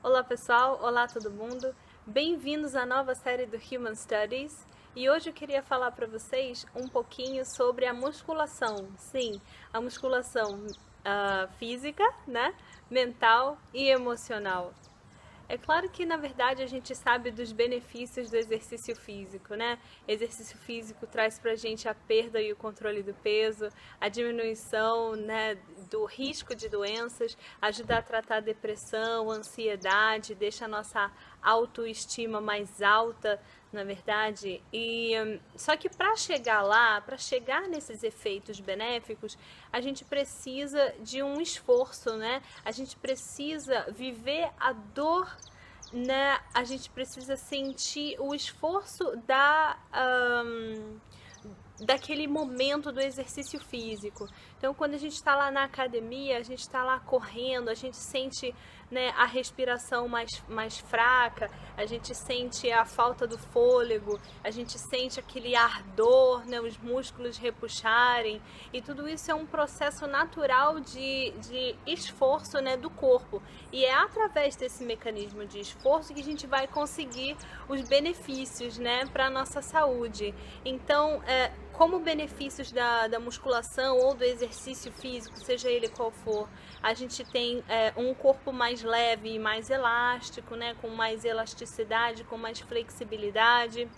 Olá pessoal, olá todo mundo, bem-vindos à nova série do Human Studies e hoje eu queria falar para vocês um pouquinho sobre a musculação, sim, a musculação física, né, mental e emocional. É claro que, na verdade, a gente sabe dos benefícios do exercício físico, né? Exercício físico traz pra gente a perda e o controle do peso, a diminuição, né, do risco de doenças, ajuda a tratar a depressão, ansiedade, deixa a nossa autoestima mais alta, na verdade. Só que para chegar lá, para chegar nesses efeitos benéficos, a gente precisa de um esforço, né? A gente precisa viver a dor, né? A gente precisa sentir o esforço daquele momento do exercício físico. Então, quando a gente está lá na academia, a gente está lá correndo, a gente sente, né, a respiração mais fraca, a gente sente a falta do fôlego, a gente sente aquele ardor, né, os músculos repuxarem, e tudo isso é um processo natural de esforço, né, do corpo. E é através desse mecanismo de esforço que a gente vai conseguir os benefícios, né, para a nossa saúde. Então, como benefícios da musculação ou do exercício físico, seja ele qual for, a gente tem um corpo mais leve e mais elástico, né, com mais elasticidade, com mais flexibilidade.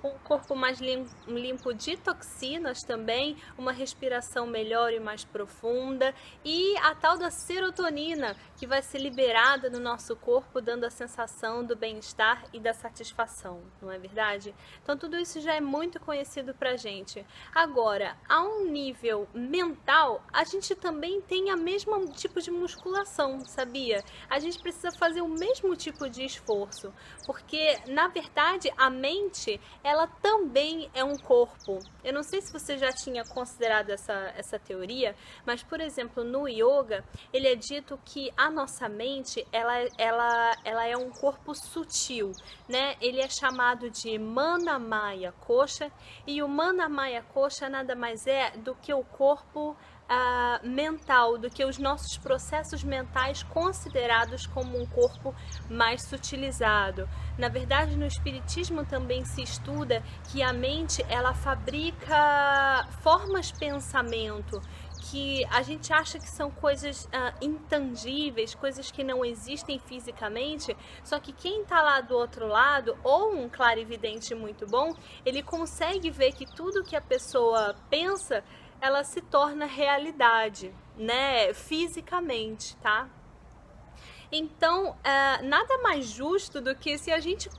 Um corpo mais limpo de toxinas também, uma respiração melhor e mais profunda e a tal da serotonina que vai ser liberada no nosso corpo, dando a sensação do bem-estar e da satisfação, não é verdade? Então tudo isso já é muito conhecido pra gente. Agora, a um nível mental, a gente também tem a mesma tipo de musculação, sabia? A gente precisa fazer o mesmo tipo de esforço, porque na verdade a mente ela também é um corpo. Eu não sei se você já tinha considerado essa teoria, mas, por exemplo, no yoga, ele é dito que a nossa mente, ela é um corpo sutil, né? Ele é chamado de Mana Maya Kosha, e o Mana Maya Kosha nada mais é do que o corpo mental, do que os nossos processos mentais considerados como um corpo mais sutilizado. Na verdade, no espiritismo também se estuda que a mente ela fabrica formas de pensamento que a gente acha que são coisas intangíveis, coisas que não existem fisicamente, só que quem está lá do outro lado, ou um clarividente muito bom, ele consegue ver que tudo que a pessoa pensa ela se torna realidade, né, fisicamente, tá? Então, nada mais justo do que se a gente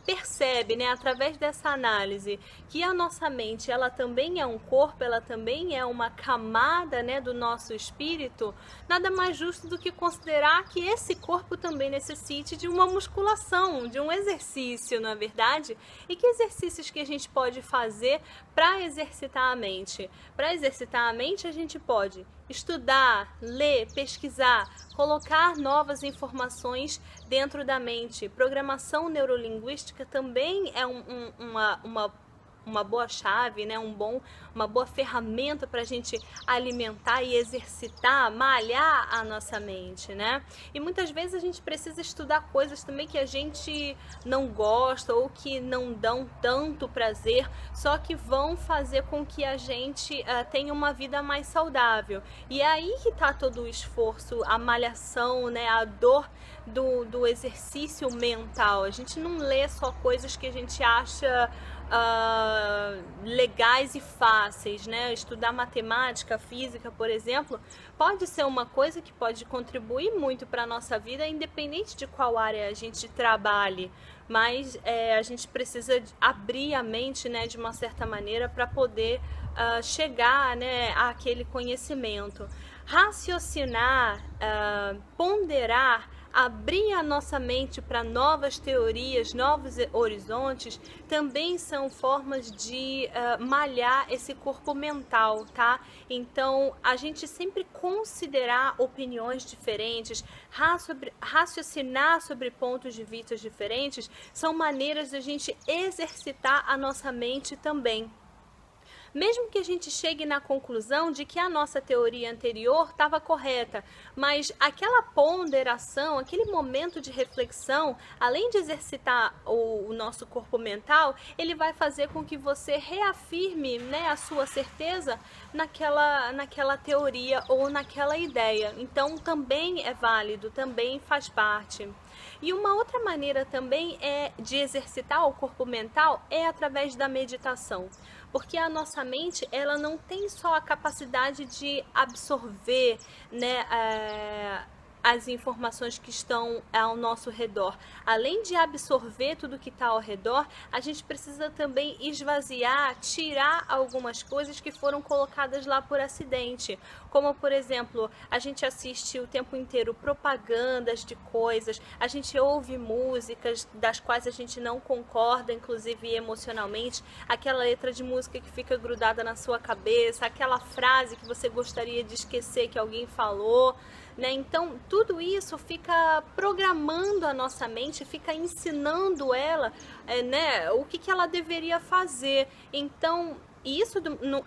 percebe, né, através dessa análise, que a nossa mente, ela também é um corpo, ela também é uma camada, né, do nosso espírito, nada mais justo do que considerar que esse corpo também necessite de uma musculação, de um exercício, não é verdade? E que exercícios que a gente pode fazer para exercitar a mente? Para exercitar a mente, a gente pode estudar, ler, pesquisar, colocar novas informações dentro da mente. Programação neurolinguística também é uma boa chave, né? Uma boa ferramenta para a gente alimentar e exercitar, malhar a nossa mente, né? E muitas vezes a gente precisa estudar coisas também que a gente não gosta ou que não dão tanto prazer, só que vão fazer com que a gente tenha uma vida mais saudável. E é aí que está todo o esforço, a malhação, né? A dor do exercício mental. A gente não lê só coisas que a gente acha legais e fáceis, né? Estudar matemática, física, por exemplo, pode ser uma coisa que pode contribuir muito para a nossa vida, independente de qual área a gente trabalhe, mas a gente precisa abrir a mente, né, de uma certa maneira para poder chegar, né, àquele conhecimento. Raciocinar, ponderar, abrir a nossa mente para novas teorias, novos horizontes, também são formas de malhar esse corpo mental, tá? Então, a gente sempre considerar opiniões diferentes, raciocinar sobre pontos de vista diferentes, são maneiras de a gente exercitar a nossa mente também. mesmo que a gente chegue na conclusão de que a nossa teoria anterior estava correta, mas aquela ponderação, aquele momento de reflexão, além de exercitar o nosso corpo mental, ele vai fazer com que você reafirme, né, a sua certeza naquela teoria ou naquela ideia. Então também é válido, também faz parte. E uma outra maneira também de exercitar o corpo mental é através da meditação. Porque a nossa mente, ela não tem só a capacidade de absorver, né, as informações que estão ao nosso redor. Além de absorver tudo que está ao redor, a gente precisa também esvaziar, tirar algumas coisas que foram colocadas lá por acidente. Como, por exemplo, a gente assiste o tempo inteiro propagandas de coisas, a gente ouve músicas das quais a gente não concorda, inclusive emocionalmente, aquela letra de música que fica grudada na sua cabeça, aquela frase que você gostaria de esquecer que alguém falou, né? Então, tudo isso fica programando a nossa mente, fica ensinando ela, né, o que ela deveria fazer. Então, isso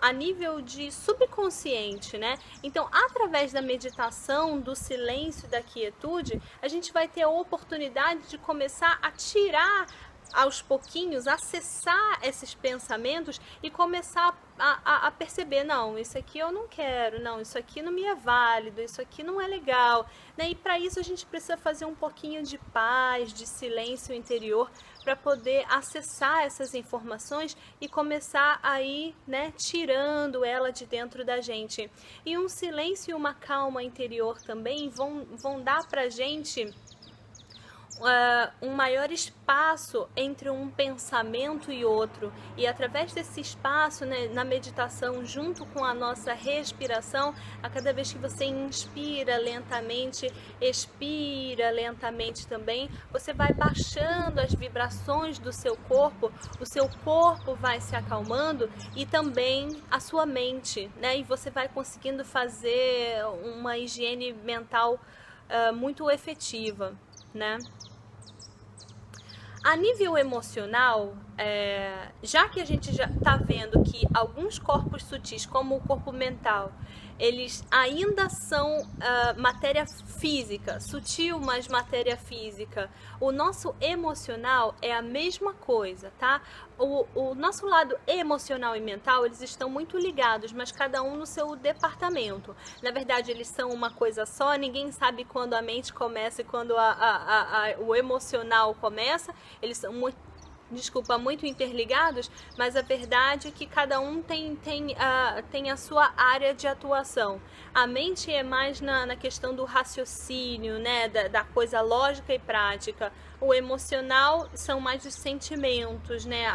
a nível de subconsciente, né? Então, através da meditação, do silêncio, da quietude, a gente vai ter a oportunidade de começar a tirar aos pouquinhos, acessar esses pensamentos e começar a perceber, não, isso aqui eu não quero, não, isso aqui não me é válido, isso aqui não é legal, né? E para isso a gente precisa fazer um pouquinho de paz, de silêncio interior, para poder acessar essas informações e começar a ir, né, tirando ela de dentro da gente. E um silêncio e uma calma interior também vão dar pra gente um maior espaço entre um pensamento e outro, e através desse espaço, né, na meditação, junto com a nossa respiração, a cada vez que você inspira lentamente, expira lentamente também, você vai baixando as vibrações do seu corpo, o seu corpo vai se acalmando e também a sua mente, né, e você vai conseguindo fazer uma higiene mental muito efetiva, né? A nível emocional, já que a gente já está vendo que alguns corpos sutis, como o corpo mental, eles ainda são matéria física, sutil, mas matéria física. O nosso emocional é a mesma coisa, tá? O nosso lado emocional e mental, eles estão muito ligados, mas cada um no seu departamento. Na verdade, eles são uma coisa só, ninguém sabe quando a mente começa e quando o emocional começa. Eles são muito interligados, mas a verdade é que cada um tem a sua área de atuação. A mente é mais na questão do raciocínio, né, da coisa lógica e prática. O emocional são mais os sentimentos, né,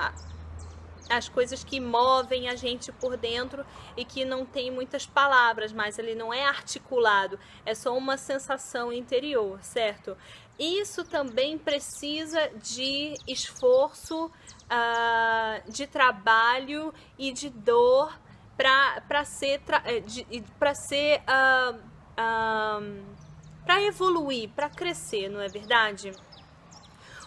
as coisas que movem a gente por dentro e que não tem muitas palavras, mas ele não é articulado, é só uma sensação interior, certo? Isso também precisa de esforço, de trabalho e de dor para evoluir, para crescer, não é verdade?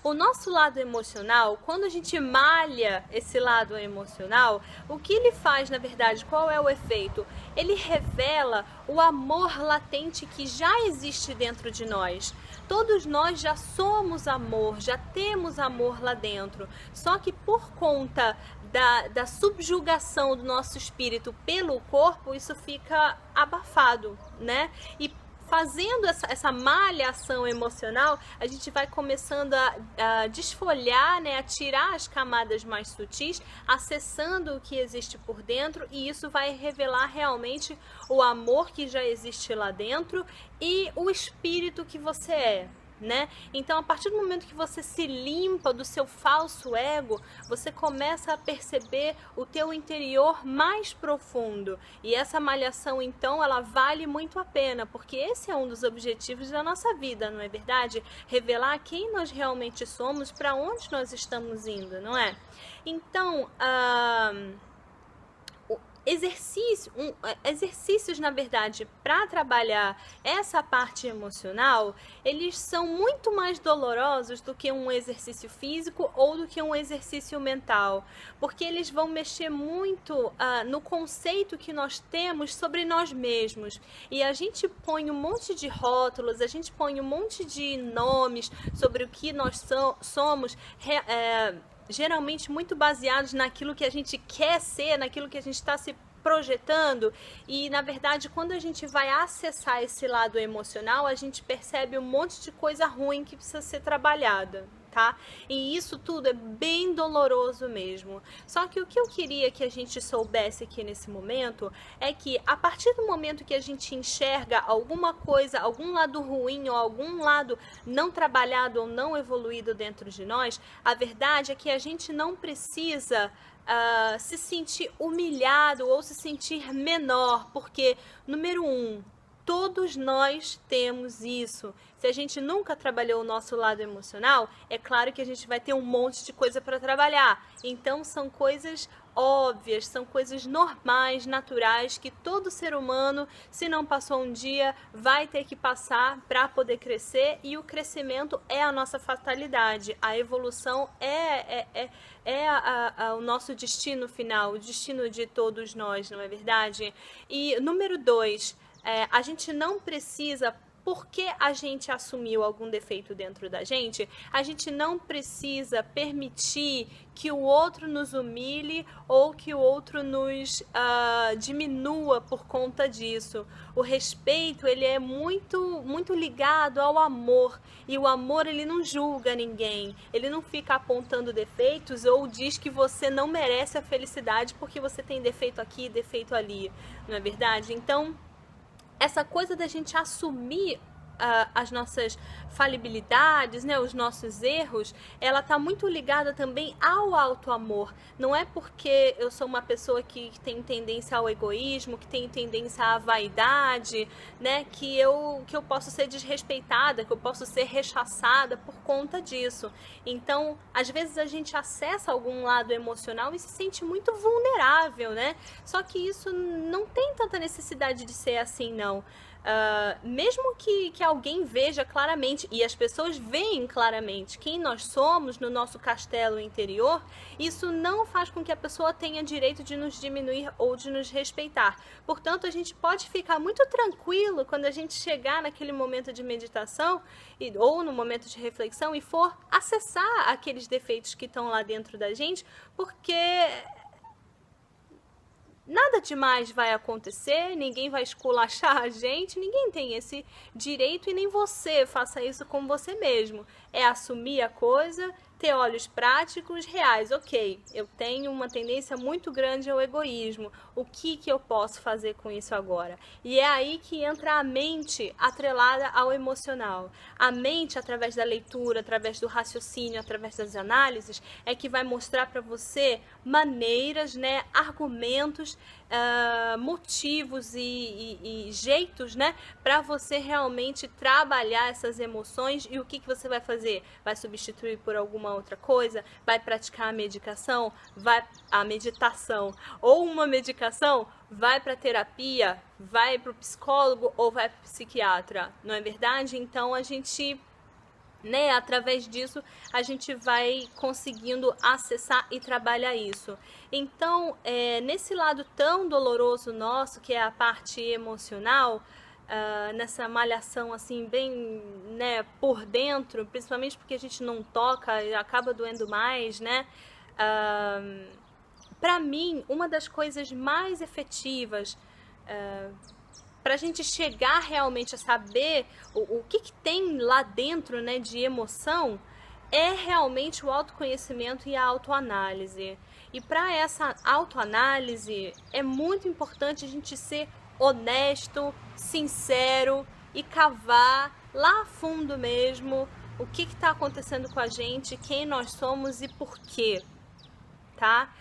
O nosso lado emocional, quando a gente malha esse lado emocional, o que ele faz, na verdade, qual é o efeito? Ele revela o amor latente que já existe dentro de nós. Todos nós já somos amor, já temos amor lá dentro. Só que por conta da subjugação do nosso espírito pelo corpo, isso fica abafado, né? E fazendo essa malhação emocional, a gente vai começando a desfolhar, né, a tirar as camadas mais sutis, acessando o que existe por dentro, e isso vai revelar realmente o amor que já existe lá dentro e o espírito que você é, né? Então, a partir do momento que você se limpa do seu falso ego, você começa a perceber o teu interior mais profundo. E essa malhação, então, ela vale muito a pena, porque esse é um dos objetivos da nossa vida, não é verdade? Revelar quem nós realmente somos, para onde nós estamos indo, não é? Então, exercícios, na verdade, para trabalhar essa parte emocional, eles são muito mais dolorosos do que um exercício físico ou do que um exercício mental, porque eles vão mexer muito no conceito que nós temos sobre nós mesmos. E a gente põe um monte de rótulos, a gente põe um monte de nomes sobre o que nós somos, geralmente muito baseados naquilo que a gente quer ser, naquilo que a gente está se projetando, e na verdade quando a gente vai acessar esse lado emocional, a gente percebe um monte de coisa ruim que precisa ser trabalhada, tá? E isso tudo é bem doloroso mesmo. Só que o que eu queria que a gente soubesse aqui nesse momento é que a partir do momento que a gente enxerga alguma coisa, algum lado ruim ou algum lado não trabalhado ou não evoluído dentro de nós, a verdade é que a gente não precisa se sentir humilhado ou se sentir menor, porque, número 1, todos nós temos isso. Se a gente nunca trabalhou o nosso lado emocional, é claro que a gente vai ter um monte de coisa para trabalhar. Então, são coisas óbvias, são coisas normais, naturais, que todo ser humano, se não passou um dia, vai ter que passar para poder crescer, e o crescimento é a nossa fatalidade. A evolução é o nosso destino final, o destino de todos nós, não é verdade? E número 2, a gente não precisa, porque a gente assumiu algum defeito dentro da gente, a gente não precisa permitir que o outro nos humilhe ou que o outro nos diminua por conta disso. O respeito, ele é muito, muito ligado ao amor, e o amor, ele não julga ninguém, ele não fica apontando defeitos ou diz que você não merece a felicidade porque você tem defeito aqui, defeito ali, não é verdade? Então, essa coisa da gente assumir as nossas falibilidades, né, os nossos erros, ela está muito ligada também ao auto-amor. Não é porque eu sou uma pessoa que tem tendência ao egoísmo, que tem tendência à vaidade, né, que eu posso ser desrespeitada, que eu posso ser rechaçada por conta disso. Então, às vezes a gente acessa algum lado emocional e se sente muito vulnerável, né? Só que isso não tem tanta necessidade de ser assim, não. Mesmo que alguém veja claramente, e as pessoas veem claramente quem nós somos no nosso castelo interior, isso não faz com que a pessoa tenha direito de nos diminuir ou de nos respeitar. Portanto, a gente pode ficar muito tranquilo quando a gente chegar naquele momento de meditação ou no momento de reflexão e for acessar aqueles defeitos que estão lá dentro da gente, porque nada demais vai acontecer, ninguém vai esculachar a gente, ninguém tem esse direito, e nem você faça isso com você mesmo. É assumir a coisa, ter olhos práticos, reais. Ok, eu tenho uma tendência muito grande ao egoísmo. O que eu posso fazer com isso agora? E é aí que entra a mente atrelada ao emocional. A mente, através da leitura, através do raciocínio, através das análises, é que vai mostrar para você maneiras, né, argumentos, motivos e jeitos, né, para você realmente trabalhar essas emoções. E o que você vai fazer? Vai substituir por alguma outra coisa? Vai praticar a meditação ou uma medicação? Vai para terapia? Vai para o psicólogo ou vai para o psiquiatra? Não é verdade? Então a gente, né, através disso a gente vai conseguindo acessar e trabalhar isso. Então, nesse lado tão doloroso nosso, que é a parte emocional, nessa malhação assim bem, né, por dentro, principalmente porque a gente não toca e acaba doendo mais, né? Para mim, uma das coisas mais efetivas para a gente chegar realmente a saber o que tem lá dentro, né, de emoção, é realmente o autoconhecimento e a autoanálise. E para essa autoanálise é muito importante a gente ser honesto, sincero e cavar lá fundo mesmo o que está acontecendo com a gente, quem nós somos e por quê, tá?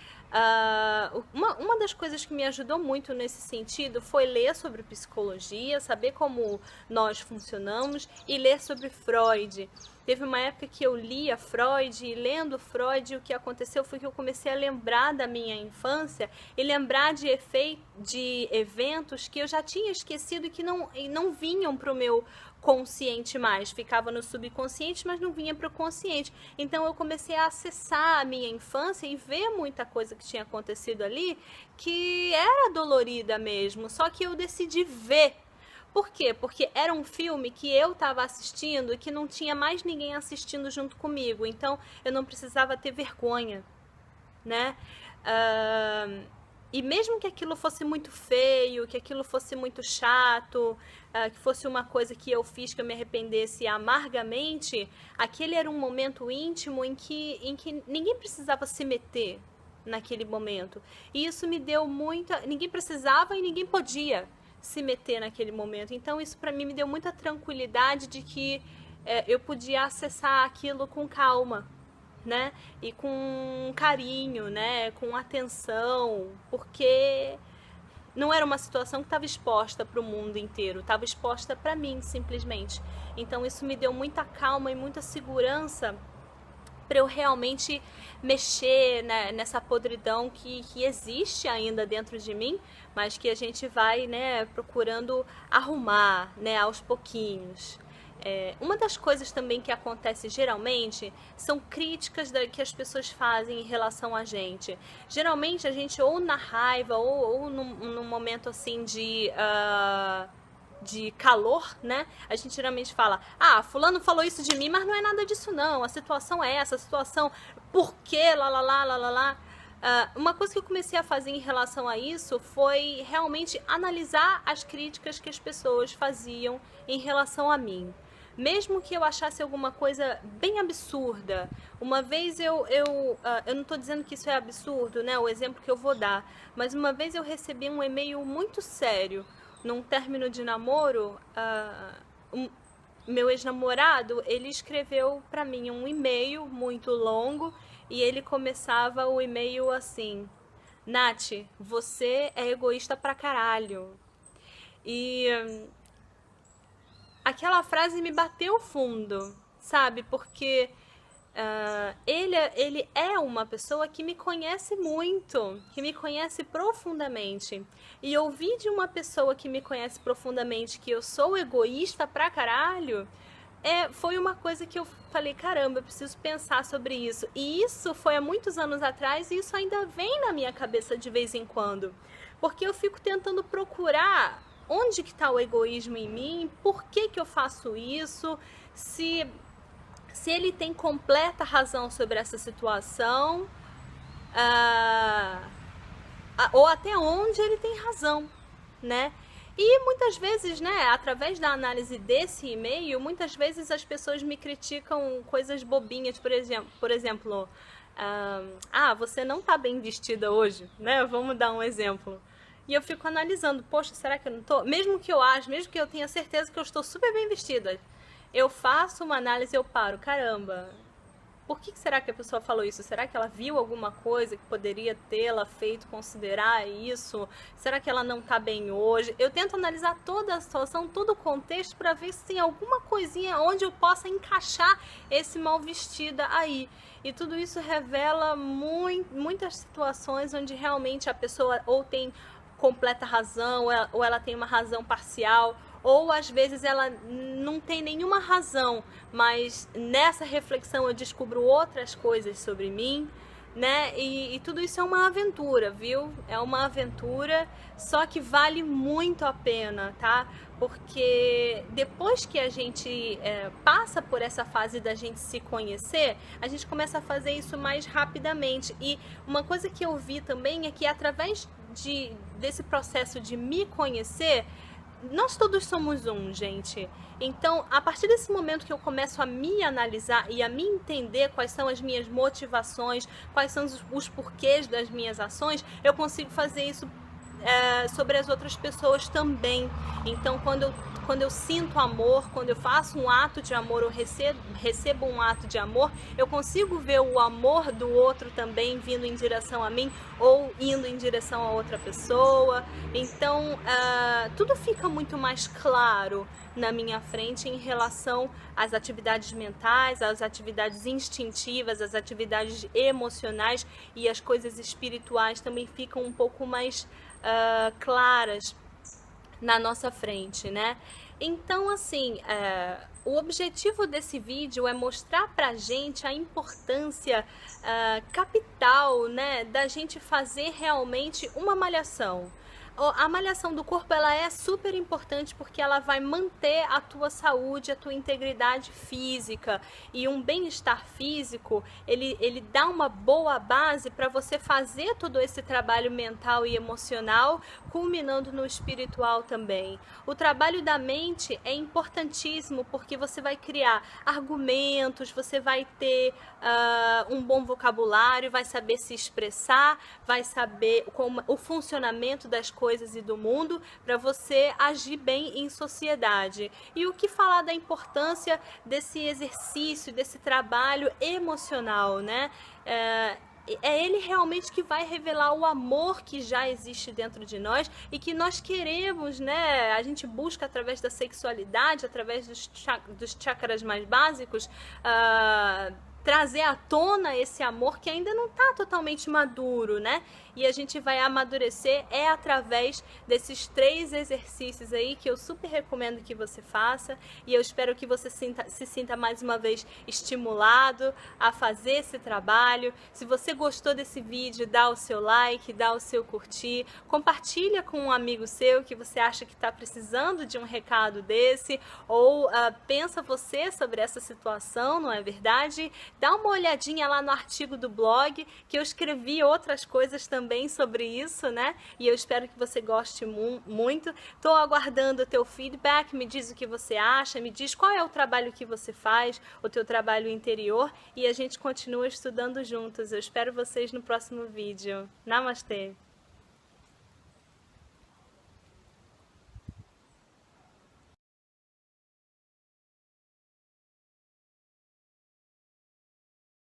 Uma das coisas que me ajudou muito nesse sentido foi ler sobre psicologia, saber como nós funcionamos e ler sobre Freud. Teve uma época que eu lia Freud e lendo Freud, o que aconteceu foi que eu comecei a lembrar da minha infância e lembrar de eventos que eu já tinha esquecido e que não vinham para o meu consciente mais, ficava no subconsciente, mas não vinha para o consciente. Então eu comecei a acessar a minha infância e ver muita coisa que tinha acontecido ali que era dolorida mesmo, só que eu decidi ver. Por quê? Porque era um filme que eu estava assistindo e que não tinha mais ninguém assistindo junto comigo, então eu não precisava ter vergonha, né? E mesmo que aquilo fosse muito feio, que aquilo fosse muito chato, que fosse uma coisa que eu fiz que eu me arrependesse amargamente, aquele era um momento íntimo em que ninguém precisava se meter naquele momento. E isso me deu muita... Ninguém precisava e ninguém podia se meter naquele momento. Então isso para mim me deu muita tranquilidade de que eu podia acessar aquilo com calma, né? E com carinho, né? Com atenção, porque não era uma situação que estava exposta para o mundo inteiro, estava exposta para mim, simplesmente. Então isso me deu muita calma e muita segurança para eu realmente mexer, né, nessa podridão que existe ainda dentro de mim, mas que a gente vai, né, procurando arrumar, né, aos pouquinhos. Uma das coisas também que acontece geralmente são críticas que as pessoas fazem em relação a gente. Geralmente a gente ou na raiva ou num momento assim de calor, né? A gente geralmente fala, fulano falou isso de mim, mas não é nada disso não, a situação é essa, a situação, por quê, lá. Uma coisa que eu comecei a fazer em relação a isso foi realmente analisar as críticas que as pessoas faziam em relação a mim. Mesmo que eu achasse alguma coisa bem absurda. Uma vez eu não estou dizendo que isso é absurdo, né? O exemplo que eu vou dar. Mas uma vez eu recebi um e-mail muito sério. Num término de namoro, meu ex-namorado, ele escreveu para mim um e-mail muito longo. E ele começava o e-mail assim: Nath, você é egoísta pra caralho. E aquela frase me bateu fundo, sabe? Porque ele é uma pessoa que me conhece muito, que me conhece profundamente. E ouvir de uma pessoa que me conhece profundamente que eu sou egoísta pra caralho, foi uma coisa que eu falei, caramba, eu preciso pensar sobre isso. E isso foi há muitos anos atrás e isso ainda vem na minha cabeça de vez em quando. Porque eu fico tentando procurar onde que está o egoísmo em mim, por que eu faço isso, se ele tem completa razão sobre essa situação, ou até onde ele tem razão, né? E muitas vezes, né, através da análise desse e-mail, muitas vezes as pessoas me criticam coisas bobinhas, por exemplo, você não tá bem vestida hoje, né? Vamos dar um exemplo. E eu fico analisando, poxa, será que eu não tô? Mesmo que eu tenha certeza que eu estou super bem vestida, eu faço uma análise e eu paro, caramba, por que será que a pessoa falou isso? Será que ela viu alguma coisa que poderia tê-la feito considerar isso? Será que ela não tá bem hoje? Eu tento analisar toda a situação, todo o contexto para ver se tem alguma coisinha onde eu possa encaixar esse mal vestida aí. E tudo isso revela muitas situações onde realmente a pessoa ou tem completa razão, ou ela tem uma razão parcial, ou às vezes ela não tem nenhuma razão, mas nessa reflexão eu descubro outras coisas sobre mim, né? E tudo isso é uma aventura, viu? É uma aventura, só que vale muito a pena, tá? Porque depois que a gente passa por essa fase da gente se conhecer, a gente começa a fazer isso mais rapidamente. E uma coisa que eu vi também é que através desse processo de me conhecer, nós todos somos um, gente. Então, a partir desse momento que eu começo a me analisar e a me entender quais são as minhas motivações, quais são os porquês das minhas ações, eu consigo fazer isso sobre as outras pessoas também. Então, quando eu sinto amor, quando eu faço um ato de amor, eu recebo um ato de amor, eu consigo ver o amor do outro também vindo em direção a mim ou indo em direção a outra pessoa. Então, tudo fica muito mais claro na minha frente em relação às atividades mentais, às atividades instintivas, às atividades emocionais, e as coisas espirituais também ficam um pouco mais claras na nossa frente, né? Então, assim, o objetivo desse vídeo é mostrar pra gente a importância capital, né, da gente fazer realmente uma malhação. A malhação do corpo, ela é super importante porque ela vai manter a tua saúde, a tua integridade física, e um bem-estar físico, ele dá uma boa base para você fazer todo esse trabalho mental e emocional, culminando no espiritual também. O trabalho da mente é importantíssimo porque você vai criar argumentos, você vai ter um bom vocabulário, vai saber se expressar, vai saber como o funcionamento das coisas e do mundo para você agir bem em sociedade. E o que falar da importância desse exercício, desse trabalho emocional, né? É ele realmente que vai revelar o amor que já existe dentro de nós e que nós queremos, né? A gente busca através da sexualidade, através dos chakras mais básicos, trazer à tona esse amor que ainda não está totalmente maduro, né? E a gente vai amadurecer através desses 3 exercícios aí que eu super recomendo que você faça, e eu espero que você se sinta mais uma vez estimulado a fazer esse trabalho. Se você gostou desse vídeo, dá o seu like, dá o seu curtir, compartilha com um amigo seu que você acha que está precisando de um recado desse, ou pensa você sobre essa situação, não é verdade? Dá uma olhadinha lá no artigo do blog, que eu escrevi outras coisas também sobre isso, né? E eu espero que você goste muito. Estou aguardando o teu feedback, me diz o que você acha, me diz qual é o trabalho que você faz, o teu trabalho interior, e a gente continua estudando juntos. Eu espero vocês no próximo vídeo. Namastê!